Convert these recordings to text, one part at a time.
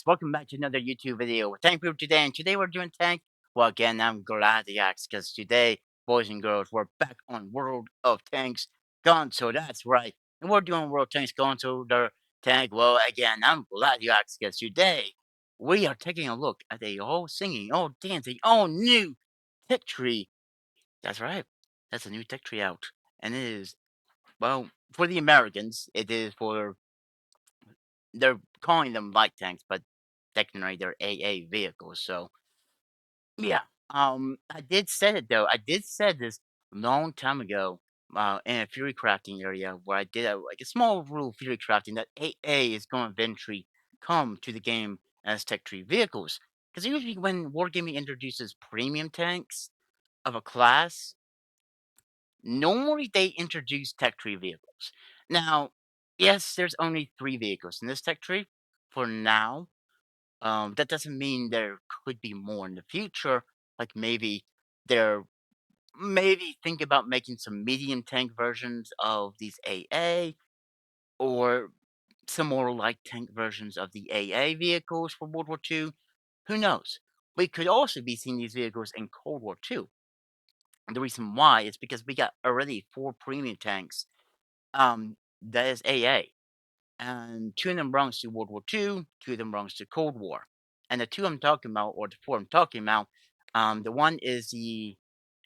tanks. Welcome back to another YouTube video with Tank Group today. And today we're doing tank. Well, again, I'm glad to ask because today, boys and girls, we're back on World of Tanks console. That's right. And we're doing World Tanks console, the tank. Well, again, I'm glad you asked because today we are taking a look at a whole singing, all dancing, all new tech tree. That's right. That's a new tech tree out. And it is, well, for the Americans, it is for they're calling them light tanks, but technically they're AA vehicles. So yeah, I did said it though. I did said this long time ago, in a fury crafting area where I did like a small rule fury crafting that AA is going to eventually come to the game as tech tree vehicles. Because usually when Wargaming introduces premium tanks of a class, normally they introduce tech tree vehicles. Now, yes, there's only 3 vehicles in this tech tree for now. That doesn't mean there could be more in the future. Like they're maybe think about making some medium tank versions of these AA or some more light tank versions of the AA vehicles for World War II. Who knows? We could also be seeing these vehicles in Cold War II. The reason why is because we got already 4 premium tanks. That is AA. And 2 of them belongs to World War II, 2 of them belongs to Cold War. And the 2 I'm talking about, or the 4 I'm talking about, the one is the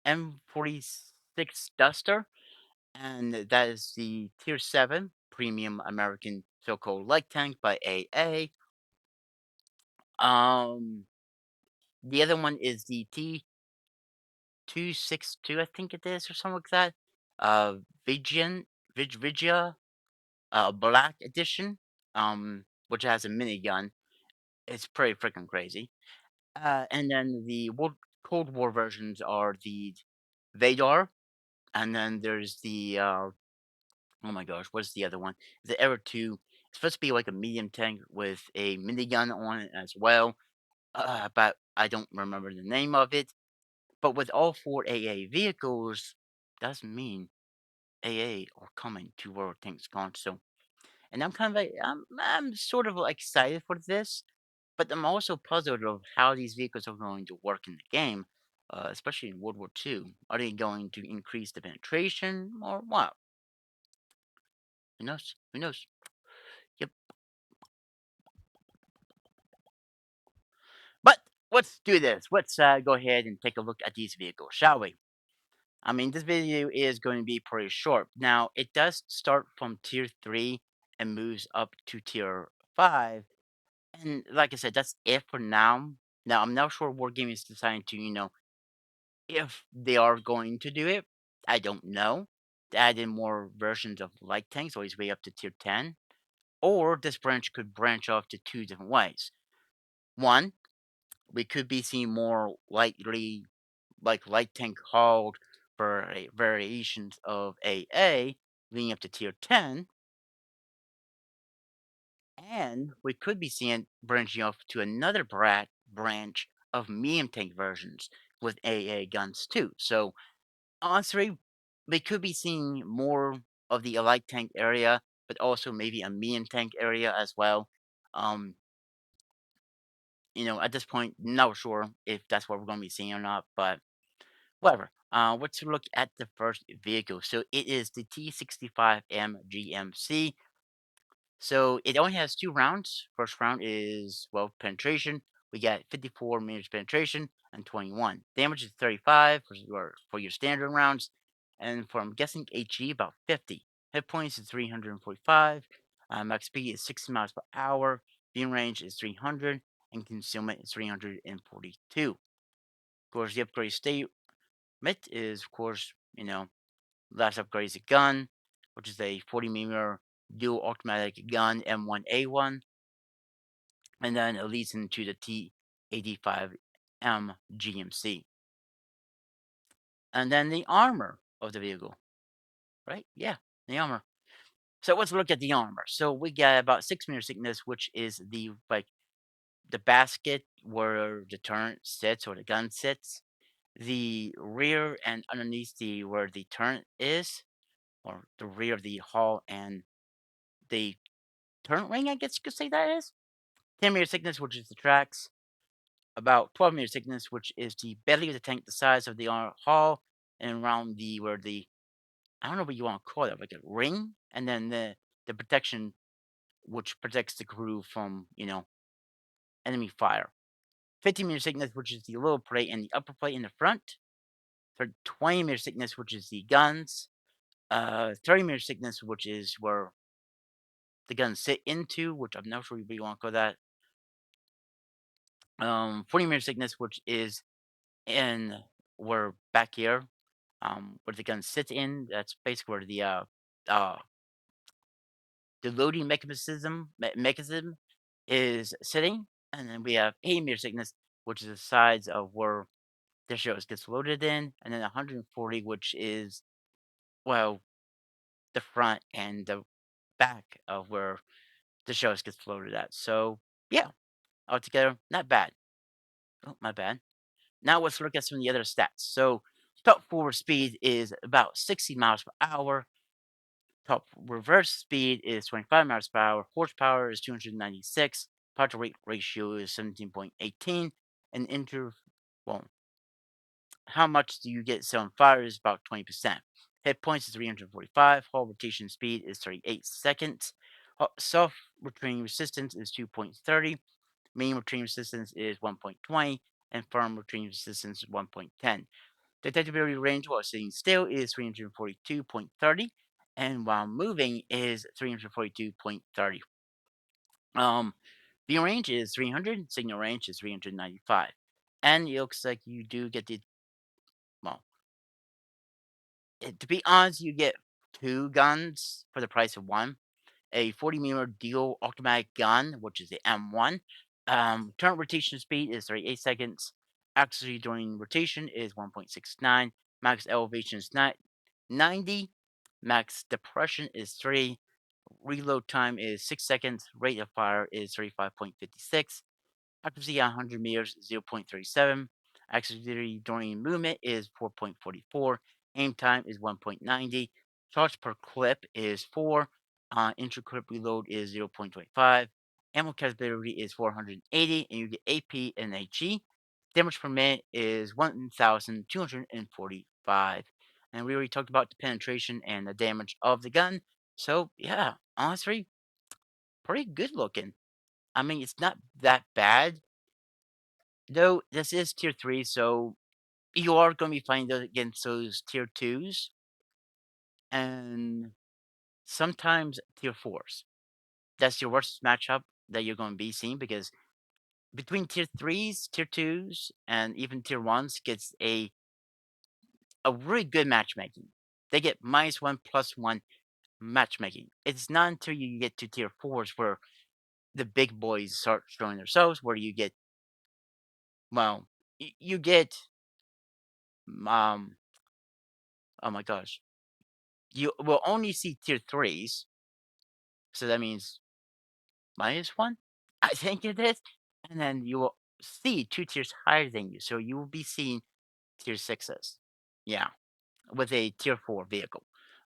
M46 Duster, and that is the Tier 7 Premium American so-called light tank by AA. Um, the other one is the T262, I think it is, or something like that. Vigian, Vigia, Black Edition, which has a minigun. It's pretty freaking crazy. And then the Cold War versions are the Vadar, and then there's the oh my gosh, what's the other one? The Era 2. It's supposed to be like a medium tank with a minigun on it as well. But I don't remember the name of it. But with all 4 AA vehicles, doesn't mean AA are coming to World Tanks Console. And I'm kind of like I'm sort of excited for this. But I'm also puzzled of how these vehicles are going to work in the game, especially in World War II. Are they going to increase the penetration or what? Who knows? Who knows? Yep. But let's do this. Let's go ahead and take a look at these vehicles, shall we? I mean, this video is going to be pretty short. Now, it does start from Tier 3 and moves up to Tier 5. And like I said, that's it for now. Now, I'm not sure Wargaming is deciding to, if they are going to do it, I don't know. To add in more versions of light tanks, all his way up to tier 10. Or this branch could branch off to 2 different ways. One, we could be seeing more lightly, like light tank hauled for variations of AA, leading up to tier 10. And we could be seeing branching off to another branch of medium tank versions with AA guns too. So honestly, we could be seeing more of the light tank area, but also maybe a medium tank area as well. Um, at this point, not sure if that's what we're going to be seeing or not, but whatever. Let's look at the first vehicle. So it is the T65M GMC. So it only has 2 rounds. First round is, well, penetration. We got 54 meters penetration and 21. Damage is 35 for your standard rounds. And for, I'm guessing, HE, about 50. Hit points is 345. Max speed is 60 miles per hour. Beam range is 300. And concealment is 342. Of course, the upgrade statement is, of course, last upgrade is a gun, which is a 40 millimeter dual automatic gun M1A1, and then it leads into the T85M GMC. And then the armor of the vehicle, right? Yeah, the armor. So let's look at the armor. So we got about 6 meter thickness, which is the basket where the turret sits or the gun sits. The rear and underneath where the turret is, or the rear of the hull and the turret ring, I guess you could say that is. 10-meter thickness, which is the tracks. About 12-meter thickness, which is the belly of the tank, the size of the hull, and around the where the I don't know what you want to call it, like a ring, and then the protection, which protects the crew from enemy fire. 15-meter thickness, which is the lower plate and the upper plate in the front. 20-meter thickness, which is the guns. 30-meter thickness, which is where the guns sit into, which I'm not sure if you want to call that. 40-meter thickness, which is in where back here, where the gun sits in. That's basically where uh the loading mechanism is sitting. And then we have 80-meter thickness, which is the sides of where the shows gets loaded in, and then 140, which is well the front and the back of where the shows gets loaded at. So yeah, altogether not bad. Oh, my bad. Now let's look at some of the other stats. So top forward speed is about 60 miles per hour. Top reverse speed is 25 miles per hour. Horsepower is 296. Power to weight ratio is 17.18. And well, how much do you get set on fire is about 20%. Hit points is 345. Hull rotation speed is 38 seconds. Self retraining resistance is 2.30. Mean retraining resistance is 1.20. And firm retraining resistance is 1.10. Detectability range while sitting still is 342.30, and while moving is 342.30. Um, view range is 300, signal range is 395. And it looks like you do get well, to be honest, you get two guns for the price of one. A 40 millimeter dual automatic gun, which is the M1. Turn rotation speed is 38 seconds. Accuracy during rotation is 1.69. Max elevation is 90. Max depression is 3. Reload time is 6 seconds. Rate of fire is 35.56. Accuracy at 100 meters, 0.37. Accuracy during movement is 4.44. Aim time is 1.90. Charge per clip is 4. Intra-clip reload is 0.25. Ammo capability is 480, and you get AP and HE. Damage per minute is 1,245. And we already talked about the penetration and the damage of the gun. So, yeah, honestly, pretty good looking. I mean, it's not that bad. Though this is tier 3, so you are gonna be fighting those against those tier 2s and sometimes tier 4s. That's your worst matchup that you're gonna be seeing because between tier 3s, tier 2s, and even tier 1s gets a really good matchmaking. They get -1, +1 matchmaking. It's not until you get to tier 4s where the big boys start showing themselves, where you get, well, you get, um, oh my gosh, you will only see tier 3s, so that means -1, I think it is, and then you will see 2 tiers higher than you, so you will be seeing tier 6s. Yeah, with a tier 4 vehicle.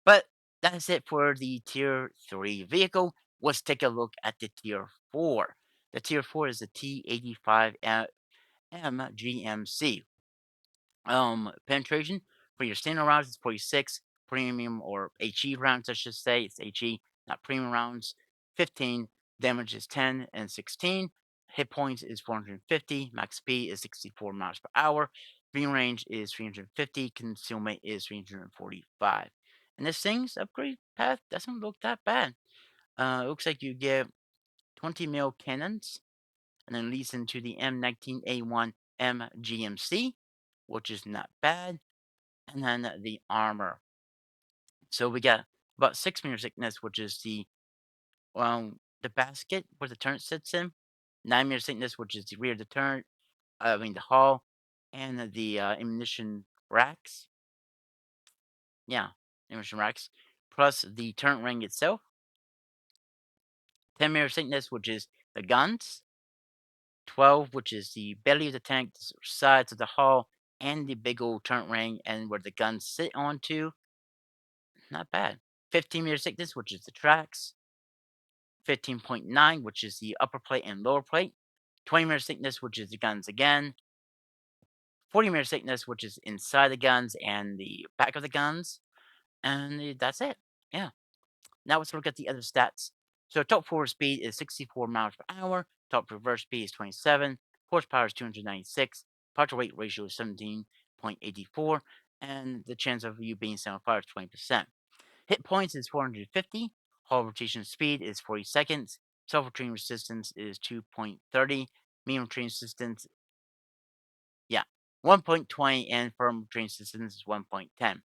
But that's it for the tier 3 vehicle. Let's take a look at the tier 4. The tier 4 is the T85M GMC. Penetration for your standard rounds is 46. Premium or HE rounds, I should say, it's HE, not premium rounds. 15. Damage is 10 and 16. Hit points is 450. Max speed is 64 miles per hour. View range is 350. Concealment is 345. And this thing's upgrade path doesn't look that bad. It looks like you get 20 mil cannons, and then leads into the M19A1 MGMC, which is not bad. And then the armor. So we got about 6 meters thickness, which is the basket where the turret sits in. 9 meters thickness, which is the rear of the turret. I mean the hull, and the ammunition racks. Yeah, ammunition racks. Plus the turret ring itself. 10 meters thickness, which is the guns. 12, which is the belly of the tank, the sides of the hull, and the big old turret ring, and where the guns sit onto. Not bad. 15 meters thickness, which is the tracks. 15.9, which is the upper plate and lower plate, 20 meter thickness, which is the guns again, 40 meter thickness, which is inside the guns and the back of the guns, and that's it. Yeah. Now let's look at the other stats. So top forward speed is 64 miles per hour. Top reverse speed is 27. Horsepower is 296. Power to weight ratio is 17.84. And the chance of you being set on fire is 20%. Hit points is 450. Hull rotation speed is 40 seconds. Self-retraining resistance is 2.30. Medium train resistance, yeah, 1.20. And firm train resistance is 1.10.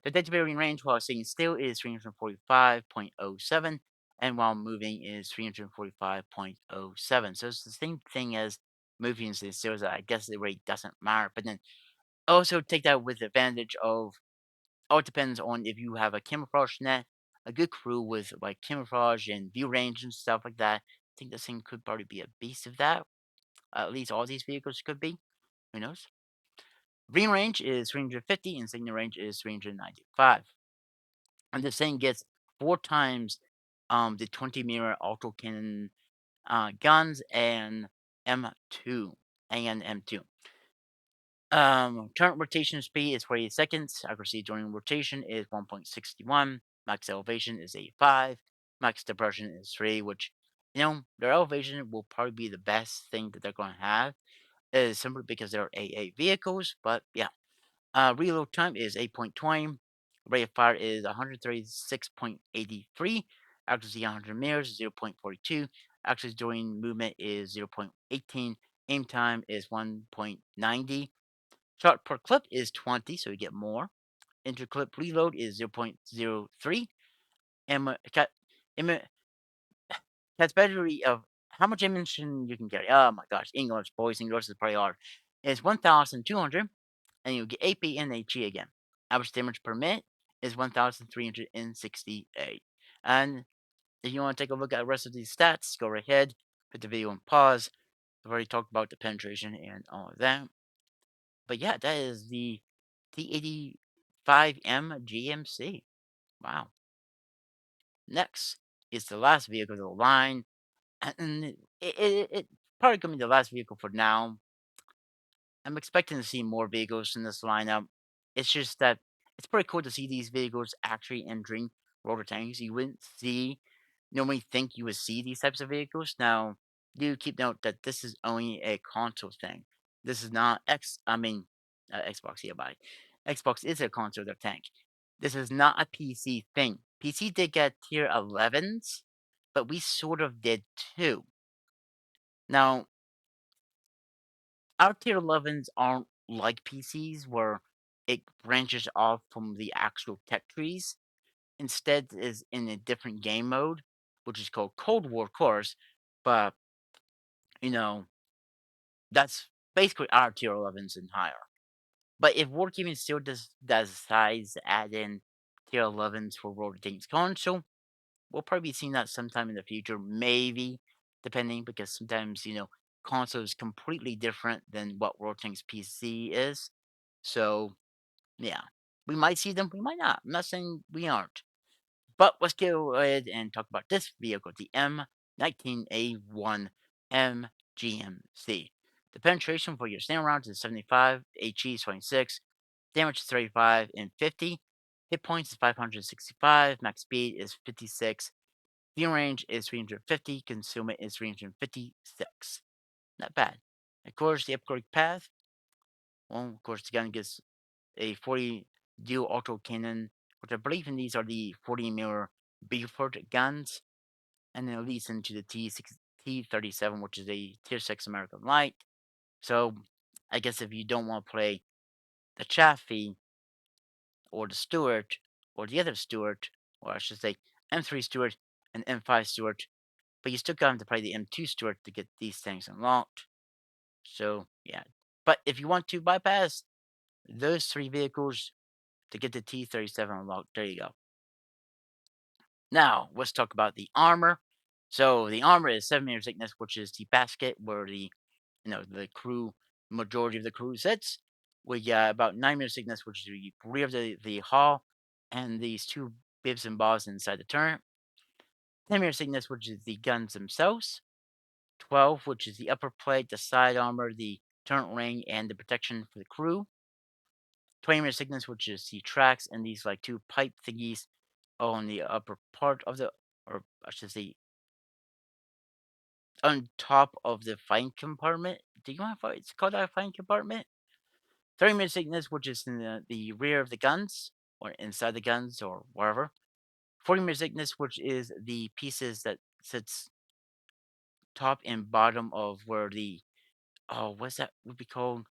The data bearing range while sitting still is 345.07, and while moving is 345.07. So it's the same thing as moving and sitting still, so I guess the rate doesn't matter. But then also take that with the advantage of, all it depends on if you have a camouflage net, a good crew with like camouflage and view range and stuff like that. I think this thing could probably be a beast of that. At least all these vehicles could be. Who knows? Green range is 350 and signal range is 395. And this thing gets 4 times, the 20 mirror autocannon, guns and M2 and M2. Current rotation speed is 48 seconds. Accuracy during rotation is 1.61. Max elevation is 85. Max depression is 3, which, their elevation will probably be the best thing that they're going to have, is simply because they're AA vehicles. But yeah, reload time is 8.20. Rate of fire is 136.83. Accuracy 100 meters, 0.42. Accuracy during movement is 0.18. Aim time is 1.90. Shot per clip is 20, so you get more. Interclip reload is 0.03. Cat, em- cat's battery of how much ammunition you can carry. Oh my gosh, English, boys and girls, is pretty hard. Is 1,200, and you get AP and HE again. Average damage per minute is 1,368. And if you want to take a look at the rest of these stats, go right ahead, put the video on pause. I've already talked about the penetration and all of that. But yeah, that is the T85M GMC. Wow. Next is the last vehicle of the line. And it probably going to be the last vehicle for now. I'm expecting to see more vehicles in this lineup. It's just that it's pretty cool to see these vehicles actually entering rotor tanks. You wouldn't normally think you would see these types of vehicles. Now, do keep note that this is only a console thing. This is not Xbox, yeah, bye. Xbox is a console, their tank. This is not a PC thing. PC did get tier 11s, but we sort of did too. Now, our tier 11s aren't like PCs where it branches off from the actual tech trees. Instead, is in a different game mode, which is called Cold War, of course. But you know, that's basically our tier 11s and higher. But if Wargaming still decides to add in tier 11s for World of Tanks console, we'll probably be seeing that sometime in the future, maybe, depending, because sometimes, console is completely different than what World Tanks PC is. So, yeah, we might see them, we might not. I'm not saying we aren't. But let's go ahead and talk about this vehicle, the M19A1 MGMC. The penetration for your stand rounds is 75, HE is 26, damage is 35 and 50, hit points is 565, max speed is 56, view range is 350, concealment is 356. Not bad. Of course, the upgrade path, well, of course, the gun gets a 40 dual auto cannon, which I believe in these are the 40 mirror Beaufort guns, and then it leads into the T37, which is a tier 6 American Light. So I guess if you don't want to play the Chaffee or the Stuart or the other Stuart, or I should say M3 Stuart and M5 Stuart, but you still got to play the M2 Stuart to get these things unlocked. So yeah, but if you want to bypass those 3 vehicles to get the T37 unlocked, there you go. Now, let's talk about the armor. So the armor is 7 meters thickness, which is the basket where the crew, majority of the crew sits. We got about 9 meters thickness, which is the rear of the hull, and these 2 bibs and bars inside the turret. 10 meter thickness, which is the guns themselves. 12, which is the upper plate, the side armor, the turret ring, and the protection for the crew. 20 meter thickness, which is the tracks and these like two pipe thingies on the upper part of the, or I should say, on top of the fighting compartment. Do you want to it's called a fighting compartment? 30 meter thickness, which is in the rear of the guns or inside the guns or wherever. 40 meter thickness, which is the pieces that sits top and bottom of where the, oh, what's that would be called?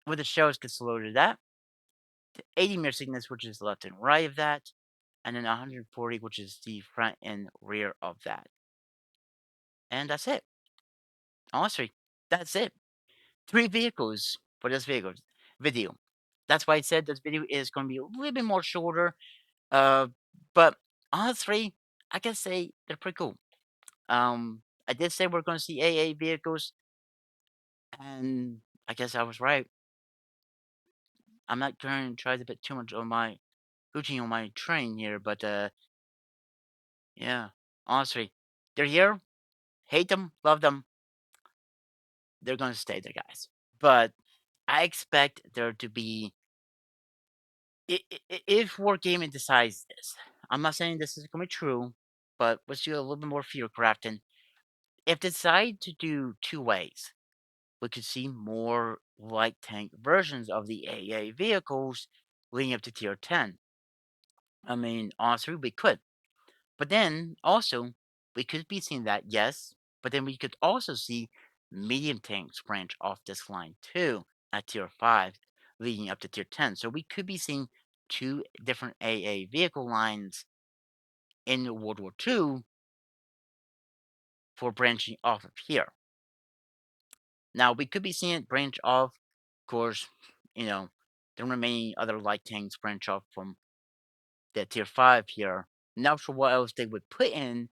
Where the shells gets loaded at. 80 meter thickness, which is left and right of that. And then 140, which is the front and rear of that. And that's it. Honestly, that's it. Three vehicles for this video. That's why I said this video is going to be a little bit more shorter. Uh, but honestly, I can say they're pretty cool. I did say we're going to see AA vehicles, and I guess I was right. I'm not going to try to put too much on my hooting on my train here, but yeah, honestly, they're here. Hate them, love them. They're going to stay there, guys. But I expect there to be, if Wargaming decides this, I'm not saying this is going to be true, but let's do a little bit more fear crafting. If they decide to do two ways, we could see more light tank versions of the AA vehicles leading up to tier 10. I mean, honestly, we could. But then also, we could be seeing that, yes, but then we could also see medium tanks branch off this line too at tier 5, leading up to tier 10. So we could be seeing two different AA vehicle lines in World War II for branching off of here. Now, we could be seeing it branch off, of course, you know, the remaining other light tanks branch off from the tier 5 here. Not sure what else they would put in,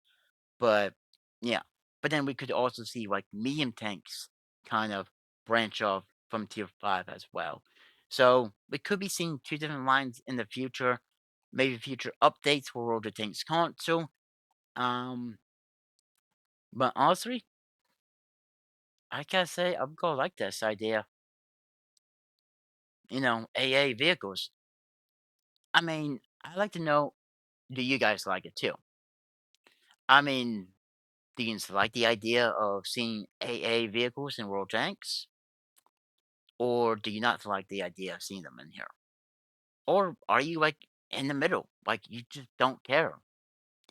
but yeah. But then we could also see like medium tanks kind of branch off from tier 5 as well. So we could be seeing two different lines in the future, maybe future updates for World of Tanks console. Um, but honestly, I gotta say I'm gonna like this idea. AA vehicles. I mean, I'd like to know, do you guys like it too? I mean, do you like the idea of seeing AA vehicles in World Tanks? Or do you not like the idea of seeing them in here? Or are you like in the middle? Like you just don't care.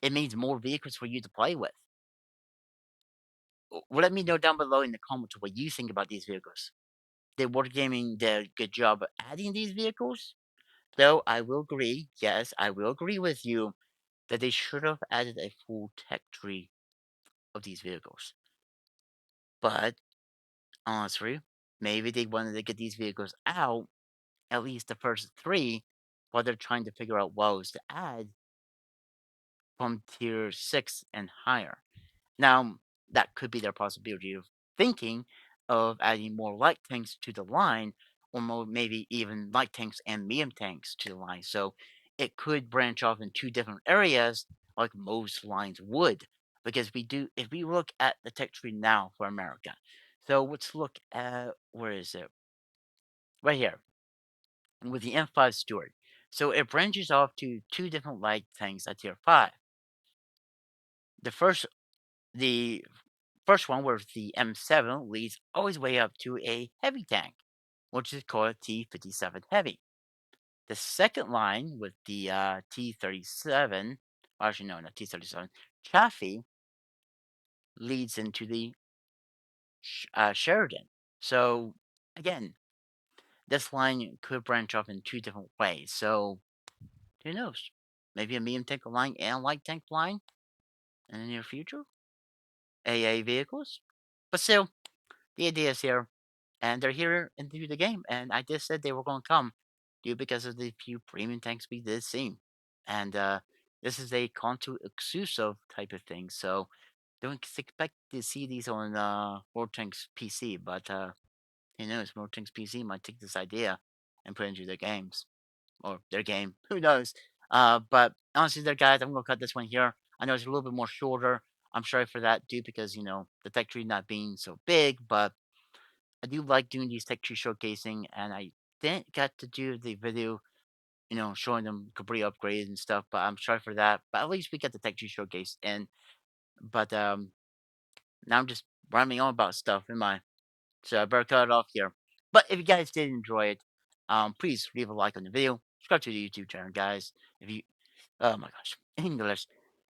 It means more vehicles for you to play with. Let me know down below in the comments what you think about these vehicles. Did Wargaming did a good job of adding these vehicles? Though I will agree, yes, I will agree with you that they should have added a full tech tree of these vehicles. But honestly, maybe they wanted to get these vehicles out, at least the first three, while they're trying to figure out what else to add from tier 6 and higher. Now, that could be their possibility of thinking of adding more light tanks to the line, or more, maybe even light tanks and medium tanks to the line. So it could branch off in two different areas, like most lines would. Because if we look at the tech tree now for America, so let's look at, where is it? Right here, with the M5 Stewart. So it branches off to two different light tanks at tier 5. The first the first one, where the M7 leads all the way up to a heavy tank, which is called a T-57 Heavy. The second line with the T-37, actually no, not T-37, Chaffee, leads into the Sheridan. So again, this line could branch off in two different ways. So who knows? Maybe a medium tank line and a light tank line in the near future. AA vehicles, but still, the idea is here, and they're here into the game. And I just said they were going to come, due because of the few premium tanks we did see. And this is a console exclusive type of thing, so don't expect to see these on World Tanks PC. But who knows? World Tanks PC might take this idea and put it into their games or their game. Who knows? But honestly, there, guys, I'm gonna cut this one here. I know it's a little bit more shorter. I'm sorry for that due because, the tech tree not being so big, but I do like doing these tech tree showcasing, and I didn't get to do the video, showing them Cabri upgrades and stuff, but I'm sorry for that. But at least we got the tech tree showcase in. But now I'm just rambling on about stuff in my so I better cut it off here. But if you guys did enjoy it, please leave a like on the video. Subscribe to the YouTube channel, guys. If you, oh my gosh, English.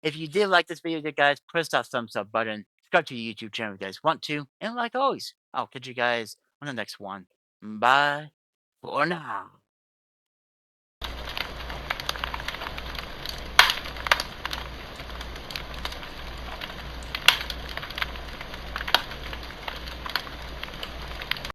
If you did like this video, guys, press that thumbs up button. Subscribe to the YouTube channel if you guys want to. And like always, I'll catch you guys on the next one. Bye for now.